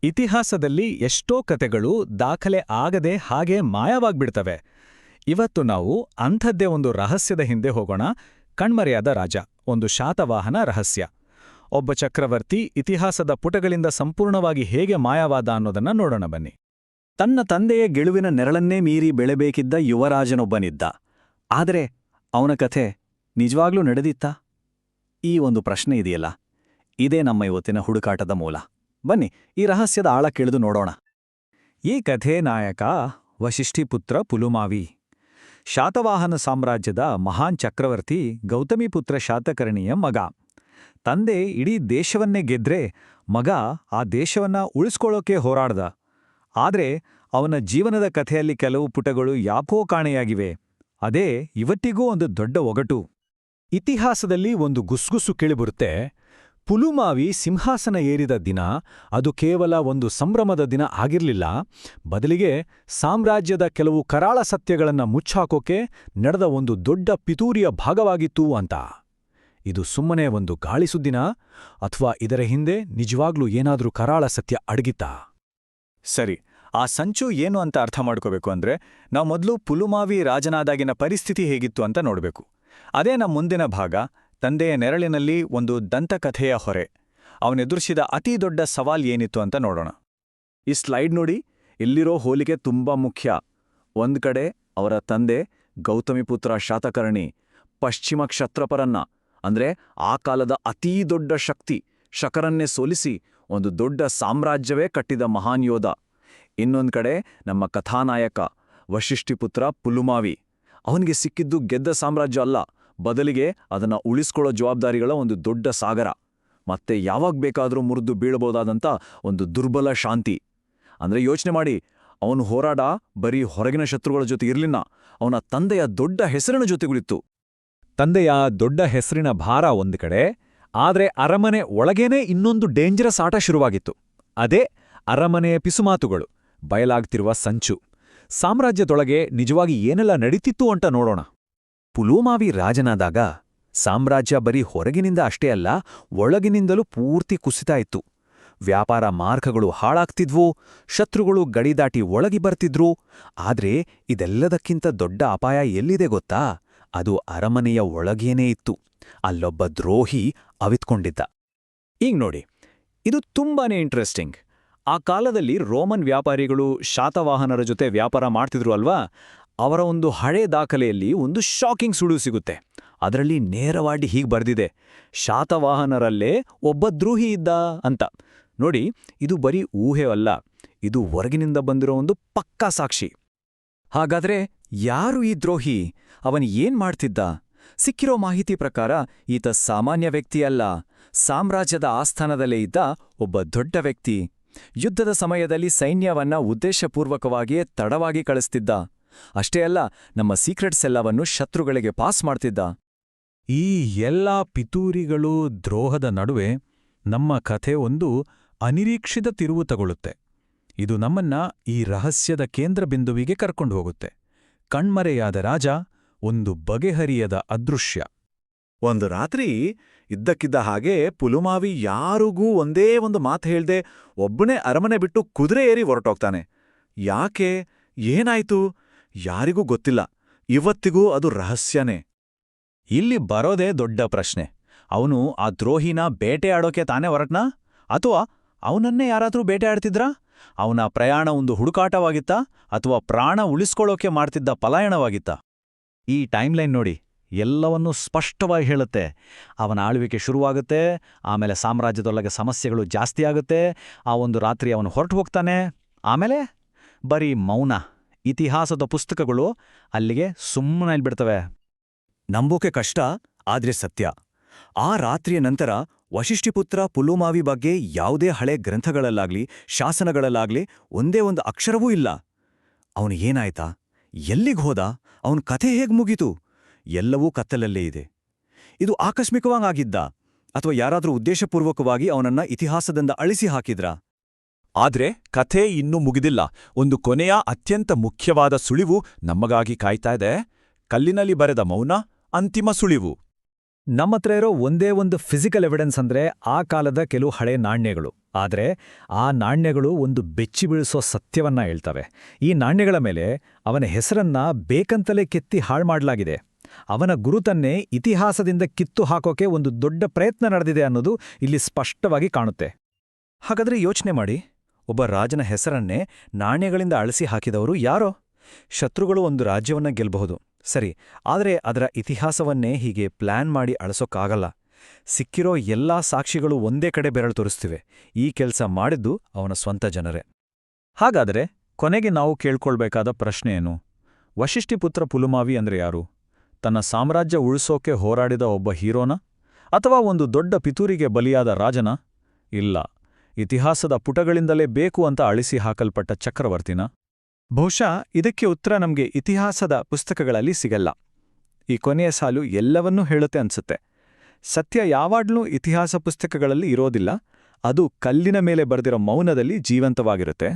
ಇತಿಹಾಸದಲ್ಲಿ ಎಷ್ಟೋ ಕತೆಗಳು ದಾಖಲೆ ಆಗದೆ ಹಾಗೆ ಮಾಯವಾಗ್ಬಿಡ್ತವೆ. ಇವತ್ತು ನಾವು ಅಂಥದ್ದೇ ಒಂದು ರಹಸ್ಯದ ಹಿಂದೆ ಹೋಗೋಣ. ಕಣ್ಮರೆಯಾದ ರಾಜ, ಒಂದು ಶಾತವಾಹನ ರಹಸ್ಯ. ಒಬ್ಬ ಚಕ್ರವರ್ತಿ ಇತಿಹಾಸದ ಪುಟಗಳಿಂದ ಸಂಪೂರ್ಣವಾಗಿ ಹೇಗೆ ಮಾಯವಾದ ಅನ್ನೋದನ್ನ ನೋಡೋಣ ಬನ್ನಿ. ತನ್ನ ತಂದೆಯ ಗೆಲುವಿನ ನೆರಳನ್ನೇ ಮೀರಿ ಬೆಳೆಬೇಕಿದ್ದ ಯುವರಾಜನೊಬ್ಬನಿದ್ದ. ಆದರೆ ಅವನ ಕಥೆ ನಿಜವಾಗ್ಲೂ ನಡೆದಿತ್ತಾ? ಈ ಒಂದು ಪ್ರಶ್ನೆ ಇದೆಯಲ್ಲ, ಇದೇ ನಮ್ಮ ಇವತ್ತಿನ ಹುಡುಕಾಟದ ಮೂಲ. ಬನ್ನಿ ಈ ರಹಸ್ಯದ ಆಳ ಕೆಳೆದು ನೋಡೋಣ. ಈ ಕಥೆ ನಾಯಕ ವಶಿಷ್ಠಿಪುತ್ರ ಪುಲುಮಾವಿ. ಶಾತವಾಹನ ಸಾಮ್ರಾಜ್ಯದ ಮಹಾನ್ ಚಕ್ರವರ್ತಿ ಗೌತಮಿಪುತ್ರ ಶಾತಕರ್ಣಿಯ ಮಗ. ತಂದೆ ಇಡೀ ದೇಶವನ್ನೇ ಗೆದ್ರೆ ಮಗ ಆ ದೇಶವನ್ನ ಉಳಿಸ್ಕೊಳ್ಳೋಕೆ ಹೋರಾಡ್ದ. ಆದ್ರೆ ಅವನ ಜೀವನದ ಕಥೆಯಲ್ಲಿ ಕೆಲವು ಪುಟಗಳು ಯಾಕೋ ಕಾಣೆಯಾಗಿವೆ. ಅದೇ ಇವತ್ತಿಗೂ ಒಂದು ದೊಡ್ಡ ಒಗಟು. ಇತಿಹಾಸದಲ್ಲಿ ಒಂದು ಗುಸ್ಗುಸು ಕೇಳಿಬರುತ್ತೆ. ಪುಲುಮಾವಿ ಸಿಂಹಾಸನ ಏರಿದ ದಿನ ಅದು ಕೇವಲ ಒಂದು ಸಂಭ್ರಮದ ದಿನ ಆಗಿರ್ಲಿಲ್ಲ, ಬದಲಿಗೆ ಸಾಮ್ರಾಜ್ಯದ ಕೆಲವು ಕರಾಳ ಸತ್ಯಗಳನ್ನ ಮುಚ್ಚಾಕೋಕೆ ನಡೆದ ಒಂದು ದೊಡ್ಡ ಪಿತೂರಿಯ ಭಾಗವಾಗಿತ್ತು ಅಂತ. ಇದು ಸುಮ್ಮನೆ ಒಂದು ಗಾಳಿ ಸುದ್ದಿನ, ಅಥವಾ ಇದರ ಹಿಂದೆ ನಿಜವಾಗ್ಲೂ ಏನಾದ್ರೂ ಕರಾಳ ಸತ್ಯ ಅಡಗಿತ್ತಾ? ಸರಿ, ಆ ಸಂಚು ಏನು ಅಂತ ಅರ್ಥ ಮಾಡ್ಕೋಬೇಕು ಅಂದ್ರೆ ನಾವು ಮೊದಲು ಪುಲುಮಾವಿ ರಾಜನಾದಾಗಿನ ಪರಿಸ್ಥಿತಿ ಹೇಗಿತ್ತು ಅಂತ ನೋಡಬೇಕು. ಅದೇ ನಮ್ಮ ಮುಂದಿನ ಭಾಗ. ತಂದೆಯ ನೆರಳಿನಲ್ಲಿ ಒಂದು ದಂತಕಥೆಯ ಹೊರೆ. ಅವನೆದುರಿಸಿದ ಅತೀ ದೊಡ್ಡ ಸವಾಲ್ ಏನಿತ್ತು ಅಂತ ನೋಡೋಣ. ಈ ಸ್ಲೈಡ್ ನೋಡಿ, ಇಲ್ಲಿರೋ ಹೋಲಿಕೆ ತುಂಬಾ ಮುಖ್ಯ. ಒಂದ್ ಕಡೆ ಅವರ ತಂದೆ ಗೌತಮಿಪುತ್ರ ಶಾತಕರ್ಣಿ ಪಶ್ಚಿಮ ಕ್ಷತ್ರಪರನ್ನ, ಅಂದ್ರೆ ಆ ಕಾಲದ ಅತೀ ದೊಡ್ಡ ಶಕ್ತಿ, ಶಕರನ್ನೇ ಸೋಲಿಸಿ ಒಂದು ದೊಡ್ಡ ಸಾಮ್ರಾಜ್ಯವೇ ಕಟ್ಟಿದ ಮಹಾನ್ ಯೋಧ. ಇನ್ನೊಂದ್ ಕಡೆ ನಮ್ಮ ಕಥಾನಾಯಕ ವಶಿಷ್ಠಿಪುತ್ರ ಪುಲುಮಾವಿ. ಅವನಿಗೆ ಸಿಕ್ಕಿದ್ದು ಗೆದ್ದ ಸಾಮ್ರಾಜ್ಯ ಅಲ್ಲ, ಬದಲಿಗೆ ಅದನ್ನ ಉಳಿಸ್ಕೊಳ್ಳೋ ಜವಾಬ್ದಾರಿಗಳ ಒಂದು ದೊಡ್ಡ ಸಾಗರ. ಮತ್ತೆ ಯಾವಾಗ ಬೇಕಾದರೂ ಮುರಿದು ಬೀಳಬಹುದಾದಂಥ ಒಂದು ದುರ್ಬಲ ಶಾಂತಿ. ಅಂದ್ರೆ ಯೋಚನೆ ಮಾಡಿ, ಅವನು ಹೋರಾಟ ಬರೀ ಹೊರಗಿನ ಶತ್ರುಗಳ ಜೊತೆ ಇರ್ಲಿಲ್ಲ, ಅವನ ತಂದೆಯ ದೊಡ್ಡ ಹೆಸರಿನ ಜೊತೆಗುಳಿತ್ತು. ತಂದೆಯ ದೊಡ್ಡ ಹೆಸರಿನ ಭಾರ ಒಂದು ಕಡೆ, ಆದ್ರೆ ಅರಮನೆ ಒಳಗೇನೆ ಇನ್ನೊಂದು ಡೇಂಜರಸ್ ಆಟ ಶುರುವಾಗಿತ್ತು. ಅದೇ ಅರಮನೆಯ ಪಿಸುಮಾತುಗಳು, ಬಯಲಾಗ್ತಿರುವ ಸಂಚು. ಸಾಮ್ರಾಜ್ಯದೊಳಗೆ ನಿಜವಾಗಿ ಏನೆಲ್ಲ ನಡೀತಿತ್ತು ಅಂತ ನೋಡೋಣ. ಪುಲುಮಾವಿ ರಾಜನಾದಾಗ ಸಾಮ್ರಾಜ್ಯ ಬರೀ ಹೊರಗಿನಿಂದ ಅಷ್ಟೇ ಅಲ್ಲ, ಒಳಗಿನಿಂದಲೂ ಪೂರ್ತಿ ಕುಸಿತಾ ಇತ್ತು. ವ್ಯಾಪಾರ ಮಾರ್ಗಗಳು ಹಾಳಾಗ್ತಿದ್ವು, ಶತ್ರುಗಳು ಗಡಿ ದಾಟಿ ಒಳಗಿ ಬರ್ತಿದ್ರು. ಆದ್ರೆ ಇದೆಲ್ಲದಕ್ಕಿಂತ ದೊಡ್ಡ ಅಪಾಯ ಎಲ್ಲಿದೆ ಗೊತ್ತಾ? ಅದು ಅರಮನೆಯ ಒಳಗೇನೇ ಇತ್ತು. ಅಲ್ಲೊಬ್ಬ ದ್ರೋಹಿ ಅವಿತ್ಕೊಂಡಿದ್ದ. ಈಗ ನೋಡಿ, ಇದು ತುಂಬಾನೇ ಇಂಟ್ರೆಸ್ಟಿಂಗ್. ಆ ಕಾಲದಲ್ಲಿ ರೋಮನ್ ವ್ಯಾಪಾರಿಗಳು ಶಾತವಾಹನರ ಜೊತೆ ವ್ಯಾಪಾರ ಮಾಡ್ತಿದ್ರು ಅಲ್ವಾ? ಅವರ ಒಂದು ಹಳೆ ದಾಖಲೆಯಲ್ಲಿ ಒಂದು ಶಾಕಿಂಗ್ ಸುಳು ಸಿಗುತ್ತೆ. ಅದರಲ್ಲಿ ನೇರವಾಗಿ ಹೀಗೆ ಬರ್ದಿದೆ, ಶಾತವಾಹನರಲ್ಲೇ ಒಬ್ಬ ದ್ರೋಹಿ ಇದ್ದ ಅಂತ. ನೋಡಿ, ಇದು ಬರೀ ಊಹೆ ಅಲ್ಲ, ಇದು ಹೊರಗಿನಿಂದ ಬಂದಿರೋ ಒಂದು ಪಕ್ಕಾ ಸಾಕ್ಷಿ. ಹಾಗಾದ್ರೆ ಯಾರು ಈ ದ್ರೋಹಿ? ಅವನು ಏನ್ ಮಾಡ್ತಿದ್ದ? ಸಿಕ್ಕಿರೋ ಮಾಹಿತಿ ಪ್ರಕಾರ ಈತ ಸಾಮಾನ್ಯ ವ್ಯಕ್ತಿಯಲ್ಲ, ಸಾಮ್ರಾಜ್ಯದ ಆಸ್ಥಾನದಲ್ಲೇ ಇದ್ದ ಒಬ್ಬ ದೊಡ್ಡ ವ್ಯಕ್ತಿ. ಯುದ್ಧದ ಸಮಯದಲ್ಲಿ ಸೈನ್ಯವನ್ನ ಉದ್ದೇಶಪೂರ್ವಕವಾಗಿಯೇ ತಡವಾಗಿ ಕಳಿಸ್ತಿದ್ದ. ಅಷ್ಟೇ ಅಲ್ಲ, ನಮ್ಮ ಸೀಕ್ರೆಟ್ಸ್ ಎಲ್ಲವನ್ನು ಶತ್ರುಗಳಿಗೆ ಪಾಸ್ ಮಾಡ್ತಿದ್ದ. ಈ ಎಲ್ಲಾ ಪಿತೂರಿಗಳು, ದ್ರೋಹದ ನಡುವೆ ನಮ್ಮ ಕಥೆ ಒಂದು ಅನಿರೀಕ್ಷಿತ ತಿರುವು ತಗೊಳ್ಳುತ್ತೆ. ಇದು ನಮ್ಮನ್ನ ಈ ರಹಸ್ಯದ ಕೇಂದ್ರಬಿಂದುವಿಗೆ ಕರ್ಕೊಂಡು ಹೋಗುತ್ತೆ. ಕಣ್ಮರೆಯಾದ ರಾಜ, ಒಂದು ಬಗೆಹರಿಯದ ಅದೃಶ್ಯ. ಒಂದು ರಾತ್ರಿ ಇದ್ದಕ್ಕಿದ್ದ ಹಾಗೆ ಪುಲುಮಾವಿ ಯಾರಿಗೂ ಒಂದೇ ಒಂದು ಮಾತು ಹೇಳ್ದೆ ಒಬ್ಬನೇ ಅರಮನೆ ಬಿಟ್ಟು ಕುದುರೆ ಏರಿ ಹೊರಟೋಗ್ತಾನೆ. ಯಾಕೆ, ಏನಾಯ್ತು, ಯಾರಿಗೂ ಗೊತ್ತಿಲ್ಲ. ಇವತ್ತಿಗೂ ಅದು ರಹಸ್ಯನೇ. ಇಲ್ಲಿ ಬರೋದೇ ದೊಡ್ಡ ಪ್ರಶ್ನೆ. ಅವನು ಆ ದ್ರೋಹಿನ ಬೇಟೆಯಾಡೋಕೆ ತಾನೇ ಹೊರಟ್ನಾ, ಅಥವಾ ಅವನನ್ನೇ ಯಾರಾದ್ರೂ ಬೇಟೆಯಾಡ್ತಿದ್ರಾ? ಅವನ ಪ್ರಯಾಣ ಒಂದು ಹುಡುಕಾಟವಾಗಿತ್ತಾ, ಅಥವಾ ಪ್ರಾಣ ಉಳಿಸ್ಕೊಳ್ಳೋಕೆ ಮಾಡ್ತಿದ್ದ ಪಲಾಯನವಾಗಿತ್ತಾ? ಈ ಟೈಮ್ಲೈನ್ ನೋಡಿ, ಎಲ್ಲವನ್ನೂ ಸ್ಪಷ್ಟವಾಗಿ ಹೇಳುತ್ತೆ. ಅವನ ಆಳ್ವಿಕೆ ಶುರುವಾಗುತ್ತೆ, ಆಮೇಲೆ ಸಾಮ್ರಾಜ್ಯದೊಳಗೆ ಸಮಸ್ಯೆಗಳು ಜಾಸ್ತಿ ಆಗುತ್ತೆ. ಆ ಒಂದು ರಾತ್ರಿ ಅವನು ಹೊರಟು ಹೋಗ್ತಾನೆ, ಆಮೇಲೆ ಬರೀ ಮೌನ. ಇತಿಹಾಸದ ಪುಸ್ತಕಗಳು ಅಲ್ಲಿಗೆ ಸುಮ್ಮನೆ ಬಿಡ್ತವೆ. ನಂಬೋಕೆ ಕಷ್ಟ, ಆದ್ರೆ ಸತ್ಯ. ಆ ರಾತ್ರಿಯ ನಂತರ ವಶಿಷ್ಠಿಪುತ್ರ ಪುಲುಮಾವಿ ಬಗ್ಗೆ ಯಾವುದೇ ಹಳೆ ಗ್ರಂಥಗಳಲ್ಲಾಗ್ಲಿ ಶಾಸನಗಳಲ್ಲಾಗ್ಲಿ ಒಂದೇ ಒಂದು ಅಕ್ಷರವೂ ಇಲ್ಲ. ಅವನು ಏನಾಯ್ತಾ, ಎಲ್ಲಿಗೆ ಹೋದ, ಅವನ ಕಥೆ ಹೇಗ್ ಮುಗೀತು, ಎಲ್ಲವೂ ಕತ್ತಲಲ್ಲೇ ಇದೆ. ಇದು ಆಕಸ್ಮಿಕವಾಗಿದ್ದ, ಅಥವಾ ಯಾರಾದ್ರೂ ಉದ್ದೇಶಪೂರ್ವಕವಾಗಿ ಅವನನ್ನ ಇತಿಹಾಸದಿಂದ ಅಳಿಸಿ ಹಾಕಿದ್ರಾ? ಆದ್ರೆ ಕಥೆ ಇನ್ನೂ ಮುಗಿದಿಲ್ಲ. ಒಂದು ಕೊನೆಯ ಅತ್ಯಂತ ಮುಖ್ಯವಾದ ಸುಳಿವು ನಮಗಾಗಿ ಕಾಯ್ತಾ ಇದೆ. ಕಲ್ಲಿನಲ್ಲಿ ಬರೆದ ಮೌನ, ಅಂತಿಮ ಸುಳಿವು. ನಮ್ಮತ್ರ ಇರೋ ಒಂದೇ ಒಂದು ಫಿಸಿಕಲ್ ಎವಿಡೆನ್ಸ್ ಅಂದ್ರೆ ಆ ಕಾಲದ ಕೆಲವು ಹಳೆ ನಾಣ್ಯಗಳು. ಆದರೆ ಆ ನಾಣ್ಯಗಳು ಒಂದು ಬೆಚ್ಚಿ ಬೀಳಿಸೋ ಸತ್ಯವನ್ನ ಹೇಳ್ತವೆ. ಈ ನಾಣ್ಯಗಳ ಮೇಲೆ ಅವನ ಹೆಸರನ್ನ ಬೇಕಂತಲೇ ಕೆತ್ತಿ ಹಾಳ್ಮಾಡ್ಲಾಗಿದೆ. ಅವನ ಗುರುತನ್ನೇ ಇತಿಹಾಸದಿಂದ ಕಿತ್ತು ಹಾಕೋಕೆ ಒಂದು ದೊಡ್ಡ ಪ್ರಯತ್ನ ನಡೆದಿದೆ ಅನ್ನೋದು ಇಲ್ಲಿ ಸ್ಪಷ್ಟವಾಗಿ ಕಾಣುತ್ತೆ. ಹಾಗಾದ್ರೆ ಯೋಚನೆ ಮಾಡಿ, ಒಬ್ಬ ರಾಜನ ಹೆಸರನ್ನೇ ನಾಣ್ಯಗಳಿಂದ ಅಳಿಸಿ ಹಾಕಿದವರು ಯಾರೋ? ಶತ್ರುಗಳು ಒಂದು ರಾಜ್ಯವನ್ನ ಗೆಲ್ಲಬಹುದು, ಸರಿ, ಆದರೆ ಅದರ ಇತಿಹಾಸವನ್ನೇ ಹೀಗೆ ಪ್ಲಾನ್ ಮಾಡಿ ಅಳಿಸೋಕ್ಕಾಗಲ್ಲ. ಸಿಕ್ಕಿರೋ ಎಲ್ಲಾ ಸಾಕ್ಷಿಗಳು ಒಂದೇ ಕಡೆ ಬೆರಳು ತೋರಿಸ್ತಿವೆ. ಈ ಕೆಲ್ಸ ಮಾಡಿದ್ದು ಅವನ ಸ್ವಂತ ಜನರೇ. ಹಾಗಾದರೆ ಕೊನೆಗೆ ನಾವು ಕೇಳ್ಕೊಳ್ಬೇಕಾದ ಪ್ರಶ್ನೆ ಏನು? ವಶಿಷ್ಠಿಪುತ್ರ ಪುಲುಮಾವಿ ಅಂದ್ರೆ ಯಾರು? ತನ್ನ ಸಾಮ್ರಾಜ್ಯ ಉಳಿಸೋಕೆ ಹೋರಾಡಿದ ಒಬ್ಬ ಹೀರೋನ? ಅಥವಾ ಒಂದು ದೊಡ್ಡ ಪಿತೂರಿಗೆ ಬಲಿಯಾದ ರಾಜನ? ಇಲ್ಲ, ಇತಿಹಾಸದ ಪುಟಗಳಿಂದಲೇ ಬೇಕು ಅಂತ ಅಳಿಸಿ ಹಾಕಲ್ಪಟ್ಟ ಚಕ್ರವರ್ತಿನ? ಬಹುಶಃ ಇದಕ್ಕೆ ಉತ್ತರ ನಮಗೆ ಇತಿಹಾಸದ ಪುಸ್ತಕಗಳಲ್ಲಿ ಸಿಗಲ್ಲ. ಈ ಕೊನೆಯ ಸಾಲು ಎಲ್ಲವನ್ನೂ ಹೇಳುತ್ತೆ ಅನ್ಸುತ್ತೆ. ಸತ್ಯ ಯಾವಾಗ್ಲೂ ಇತಿಹಾಸ ಪುಸ್ತಕಗಳಲ್ಲಿ ಇರೋದಿಲ್ಲ, ಅದು ಕಲ್ಲಿನ ಮೇಲೆ ಬರೆದಿರೋ ಮೌನದಲ್ಲಿ ಜೀವಂತವಾಗಿರುತ್ತೆ.